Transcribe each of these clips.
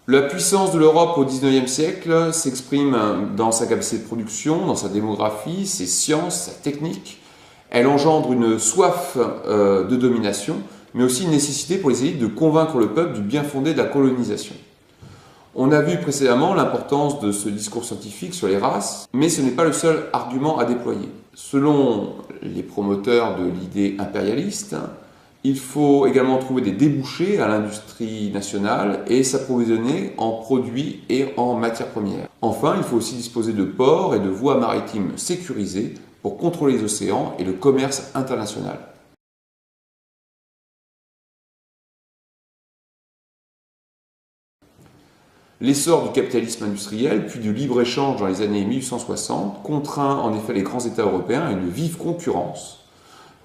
La puissance de l'Europe au XIXe siècle s'exprime dans sa capacité de production, dans sa démographie, ses sciences, sa technique. Elle engendre une soif de domination, mais aussi une nécessité pour les élites de convaincre le peuple du bien fondé de la colonisation. On a vu précédemment l'importance de ce discours scientifique sur les races, mais ce n'est pas le seul argument à déployer. Selon les promoteurs de l'idée impérialiste, il faut également trouver des débouchés à l'industrie nationale et s'approvisionner en produits et en matières premières. Enfin, il faut aussi disposer de ports et de voies maritimes sécurisées pour contrôler les océans et le commerce international. L'essor du capitalisme industriel, puis du libre-échange dans les années 1860, contraint en effet les grands États européens à une vive concurrence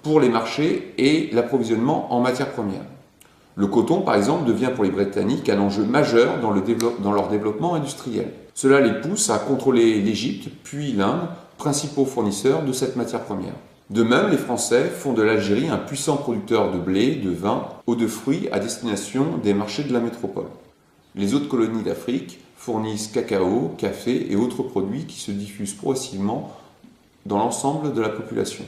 pour les marchés et l'approvisionnement en matières premières. Le coton, par exemple, devient pour les Britanniques un enjeu majeur dans leur développement industriel. Cela les pousse à contrôler l'Égypte, puis l'Inde, principaux fournisseurs de cette matière première. De même, les Français font de l'Algérie un puissant producteur de blé, de vin ou de fruits à destination des marchés de la métropole. Les autres colonies d'Afrique fournissent cacao, café et autres produits qui se diffusent progressivement dans l'ensemble de la population.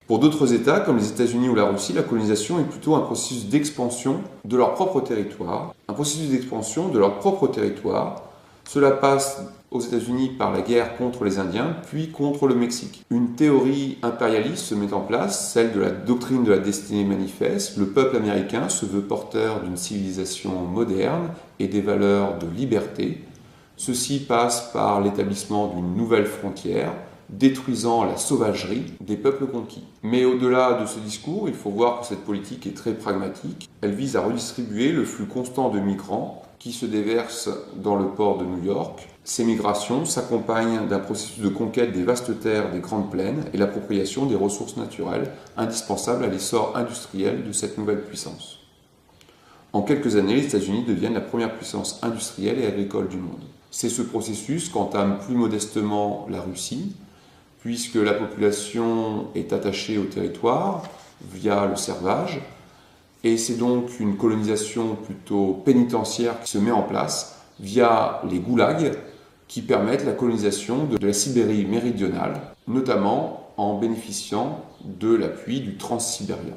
Pour d'autres États, comme les États-Unis ou la Russie, la colonisation est plutôt un processus d'expansion de leur propre territoire. Cela passe aux États-Unis par la guerre contre les Indiens, puis contre le Mexique. Une théorie impérialiste se met en place, celle de la doctrine de la destinée manifeste. Le peuple américain se veut porteur d'une civilisation moderne et des valeurs de liberté. Ceci passe par l'établissement d'une nouvelle frontière, détruisant la sauvagerie des peuples conquis. Mais au-delà de ce discours, il faut voir que cette politique est très pragmatique. Elle vise à redistribuer le flux constant de migrants qui se déversent dans le port de New York. Ces migrations s'accompagnent d'un processus de conquête des vastes terres des grandes plaines et l'appropriation des ressources naturelles indispensables à l'essor industriel de cette nouvelle puissance. En quelques années, les États-Unis deviennent la première puissance industrielle et agricole du monde. C'est ce processus qu'entame plus modestement la Russie, puisque la population est attachée au territoire via le servage, et c'est donc une colonisation plutôt pénitentiaire qui se met en place via les goulags qui permettent la colonisation de la Sibérie méridionale, notamment en bénéficiant de l'appui du Transsibérien.